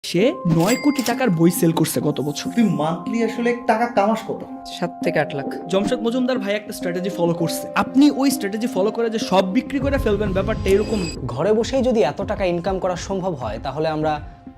সে 9 কোটি টাকার বই সেল করছে গত বছর। তুই মান্থলি আসলে টাকা কামাস কত? 7 থেকে 8 লাখ। জমশেদ মজুমদার ভাই একটা স্ট্র্যাটেজি ফলো করছে, আপনি ওই স্ট্র্যাটেজি ফলো করে যে সব বিক্রি করে ফেলবেন ব্যাপারটা এরকম। ঘরে বসেই যদি এত টাকা ইনকাম করা সম্ভব হয় তাহলে আমরা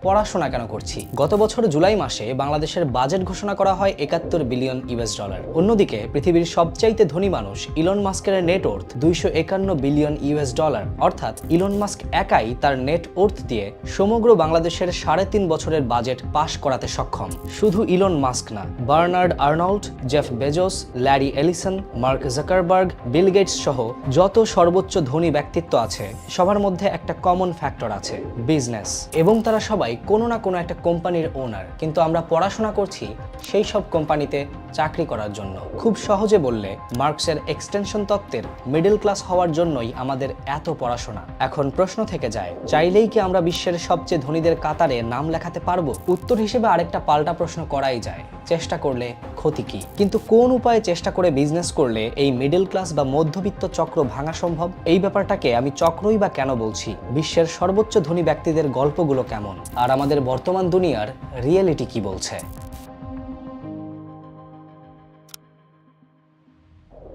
পড়াশোনা কেন করছি? গত বছর জুলাই মাসে বাংলাদেশের বাজেট ঘোষণা করা হয় 71 বিলিয়ন ইউএস ডলার। অন্যদিকে পৃথিবীর সবচাইতে ধনী মানুষ ইলন মাস্কের net worth 251 billion US dollar. অর্থাৎ ইলন মাস্ক একাই তার নেট ওর্থ দিয়ে সমগ্র বাংলাদেশের 3.5 বছরের বাজেট পাশ করাতে সক্ষম। শুধু ইলন মাস্ক না, Bernard Arnault, Jeff Bezos, Larry Ellison, Mark Zuckerberg, Bill Gates সহ যত সর্বোচ্চ ধনী ব্যক্তিত্ব আছে সবার মধ্যে একটা কমন ফ্যাক্টর আছে, বিজনেস। এবং তারা সবাই কোনো না কোনো একটা কোম্পানির ওনার। কিন্তু আমরা পড়াশোনা করছি সেই সব কোম্পানিতে চাকরি করার জন্য। খুব সহজে বললে মার্কসের এক্সটেনশন তত্ত্বের মিডল ক্লাস হওয়ার জন্যই আমাদের এত পড়াশোনা। এখন প্রশ্ন থেকে যায়, চাইলেই কি আমরা বিশ্বের সবচেয়ে ধনীদের কাতারে নাম লেখাতে পারবো? উত্তর হিসেবে আরেকটা পাল্টা প্রশ্ন করাই যায়, চেষ্টা করলে ক্ষতি কি? কিন্তু কোন উপায়ে চেষ্টা করে বিজনেস করলে এই মিডল ক্লাস বা মধ্যবিত্ত চক্র ভাঙা সম্ভব? এই ব্যাপারটাকে আমি চক্রই বা কেন বলছি? বিশ্বের সর্বোচ্চ ধনী ব্যক্তিদের গল্পগুলো কেমন, আর আমাদের বর্তমান দুনিয়ার রিয়েলিটি কি বলছে?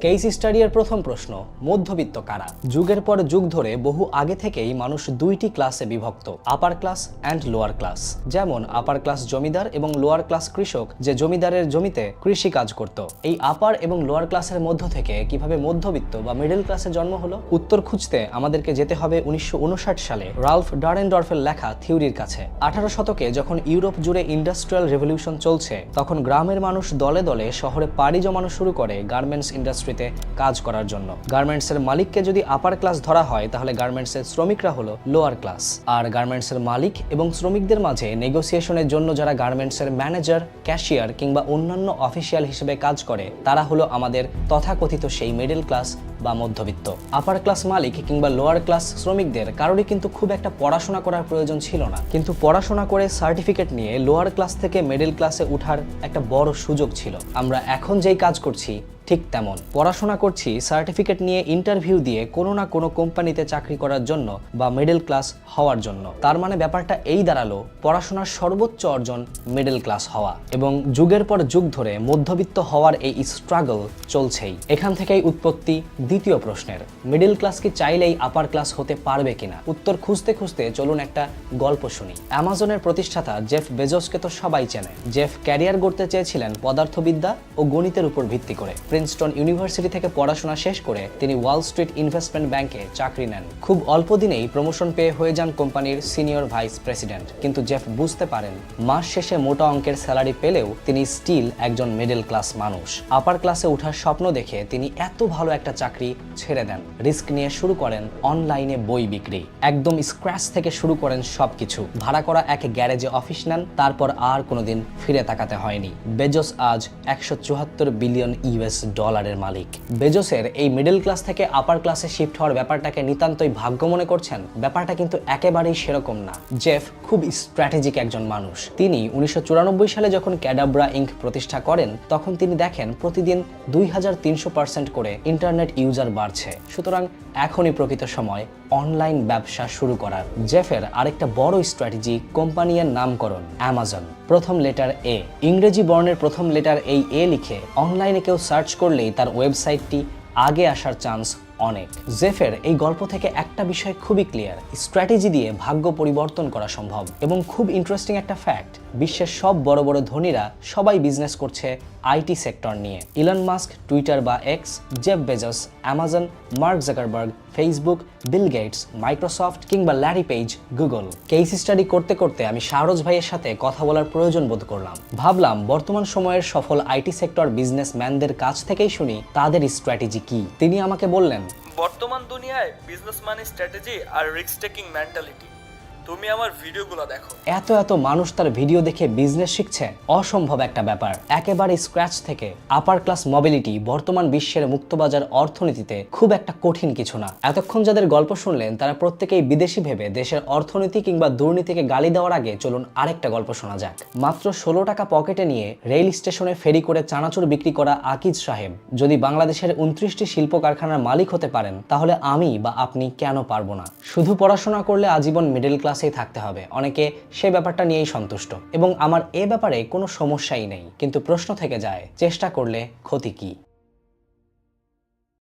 কেস স্টাডির প্রথম প্রশ্ন, মধ্যবিত্ত কারা? যুগের পর যুগ ধরে বহু আগে থেকেই মানুষ দুইটি ক্লাসে বিভক্ত, upper class and lower class. যেমন আপার ক্লাস জমিদার এবং লোয়ার ক্লাস কৃষক, যে জমিদারের জমিতে কৃষি কাজ করত। এই আপার এবং লোয়ার ক্লাসের মধ্য থেকে কিভাবে মধ্যবিত্ত বা মিডল ক্লাসের জন্ম হলো? উত্তর খুঁজতে আমাদেরকে যেতে হবে 1959 সালে রাল্ফ ডারেনডর্ফের লেখা থিওরির কাছে। 18 শতকে যখন ইউরোপ জুড়ে ইন্ডাস্ট্রিয়াল রেভলিউশন চলছে, তখন গ্রামের মানুষ দলে দলে শহরে পাড়ি জমানো শুরু করে গার্মেন্টস ইন্ডাস্ট্রিতে কাজ করার জন্য। গার্মেন্টসের মালিককে যদি আপার ক্লাস ধরা হয়, তাহলে গার্মেন্টসের শ্রমিকরা হলো লোয়ার ক্লাস। আর গার্মেন্টসের মালিক এবং শ্রমিকদের মাঝে নেগোসিয়েশনের জন্য যারা গার্মেন্টসের ম্যানেজার, ক্যাশিয়ার কিংবা অন্যান্য অফিসিয়াল হিসেবে কাজ করে, তারা হলো আমাদের তথাকথিত সেই মিডল ক্লাস বা মধ্যবিত্ত। আপার ক্লাস মালিক কিংবা লোয়ার ক্লাস শ্রমিকদের কারোরই কিন্তু খুব একটা পড়াশোনা করার প্রয়োজন ছিল না, কিন্তু পড়াশোনা করে সার্টিফিকেট নিয়ে লোয়ার ক্লাস থেকে মিডল ক্লাসে উঠার একটা বড় সুযোগ ছিল। আমরা এখন যেই কাজ করছি ঠিক তেমন পড়াশোনা করছি, সার্টিফিকেট নিয়ে ইন্টারভিউ দিয়ে কোনো না কোনো কোম্পানিতে চাকরি করার জন্য বা মিডল ক্লাস হওয়ার জন্য। তার মানে ব্যাপারটা এই দাঁড়ালো, পড়াশোনার সর্বোচ্চ অর্জন মিডল ক্লাস হওয়া। এবং যুগের পর যুগ ধরে মধ্যবিত্ত হওয়ার এই স্ট্রাগল চলছেই। এখান থেকেই উৎপত্তি দ্বিতীয় প্রশ্নের, মিডল ক্লাস কি চাইলেই আপার ক্লাস হতে পারবে কিনা? উত্তর খুঁজতে খুঁজতে চলুন একটা গল্প শুনি। অ্যামাজনের প্রতিষ্ঠাতা জেফ বেজোসকে তো সবাই চেনে। জেফ ক্যারিয়ার গড়তে চেয়েছিলেন পদার্থবিদ্যা ও গণিতের উপর ভিত্তি করে। প্রিন্সটন ইউনিভার্সিটি থেকে পড়াশোনা শেষ করে তিনি ওয়াল স্ট্রিট ইনভেস্টমেন্ট ব্যাংকে চাকরি নেন। খুব অল্প দিনেই প্রমোশন পেয়ে হয়ে যান কোম্পানির সিনিয়র ভাইস প্রেসিডেন্ট। কিন্তু জেফ বুঝতে পারেন, মাস শেষে মোটা অঙ্কের স্যালারি পেলেও তিনি স্টিল একজন মিডল ক্লাস মানুষ। আপার ক্লাসে ওঠার স্বপ্ন দেখে তিনি এত ভালো একটা চাকরি ছেড়ে দেন, রিস্ক নিয়ে শুরু করেন অনলাইনে বই বিক্রি। একদম স্ক্র্যাচ থেকে শুরু করেন সবকিছু। ভাড়া করা এক গ্যারেজে অফিস নেন, তারপর আর কোনোদিন ফিরে তাকাতে হয়নি। বেজোস আজ 174 বিলিয়ন ইউএস ডলারের মালিক। বেজোসের এই মিডল ক্লাস থেকে আপার ক্লাসে শিফট হওয়ার ব্যাপারটাকে নিতান্তই ভাগ্য মনে করছেন? ব্যাপারটা কিন্তু একেবারেই সেরকম না। জেফ খুব স্ট্র্যাটেজিক একজন মানুষ। তিনি 1994 সালে যখন ক্যাডাব্রা ইঙ্ক প্রতিষ্ঠা করেন, তখন তিনি দেখেন প্রতিদিন 2300% করে ইন্টারনেট ইউজার বাড়ছে। সুতরাং এখনই প্রকৃত সময় অনলাইন ব্যবসা শুরু করার। জেফের আরেকটা বড় স্ট্র্যাটেজি কোম্পানির নামকরণ, অ্যামাজন। প্রথম লেটার এ, ইংরেজি বর্ণের প্রথম লেটার এই এ লিখে অনলাইনে কেউ সার্চ করলেই তার ওয়েবসাইটটি আগে আসার চান্স অনেক। জেফের এই গল্প থেকে একটা বিষয় খুবই ক্লিয়ার, স্ট্র্যাটেজি দিয়ে ভাগ্য পরিবর্তন করা সম্ভব। এবং খুব ইন্টারেস্টিং একটা ফ্যাক্ট, বিশ্বের সব বড় বড় ধনীরা সবাই বিজনেস করছে আইটি সেক্টর নিয়ে। ইলন মাস্ক টুইটার বা X, Jeff Bezos Amazon, Mark Zuckerberg Facebook, Bill Gates Microsoft কিংবা Larry Page Google. Case study করতে করতে আমি শাহরোজ ভাইয়ের সাথে কথা বলার প্রয়োজন বোধ করলাম। ভাবলাম বর্তমান সময়ের সফল আইটি সেক্টর বিজনেসম্যানদের কাছ থেকেই শুনি তাদের স্ট্র্যাটেজি কি। তিনি আমাকে বললেন, বর্তমান দুনিয়ায় বিজনেস মানে স্ট্র্যাটেজি আর রিস্ক টেকিং মেন্টালিটি। তুমি আমার ভিডিওগুলো দেখো। এত এত মানুষ তার ভিডিও দেখে বিজনেস শিখছে, অসম্ভব একটা ব্যাপার। একেবারে স্ক্র্যাচ থেকে আপার ক্লাস মোবিলিটি বর্তমান বিশ্বের মুক্তবাজার অর্থনীতিতে খুব একটা কঠিন কিছু না। এতক্ষণ যাদের গল্প শুনলেন তারা প্রত্যেকেই বিদেশি ভেবে দেশের অর্থনীতি কিংবা দুর্নীতিকে গালি দেওয়ার আগে চলুন আরেকটা গল্প শোনা যাক। মাত্র 16 টাকা পকেটে নিয়ে রেল স্টেশনে ফেরি করে চানাচুর বিক্রি করা আকিজ সাহেব যদি বাংলাদেশের 29টি শিল্প কারখানার মালিক হতে পারেন, তাহলে আমি বা আপনি কেন পারবো না? শুধু পড়াশোনা করলে আজীবন মিডল ক্লাস ক্লাসেই থাকতে হবে, অনেকে সেই ব্যাপারটা নিয়েই সন্তুষ্ট এবং আমার এ ব্যাপারে কোনো সমস্যাই নেই। কিন্তু প্রশ্ন থেকে যায়, চেষ্টা করলে ক্ষতি কি?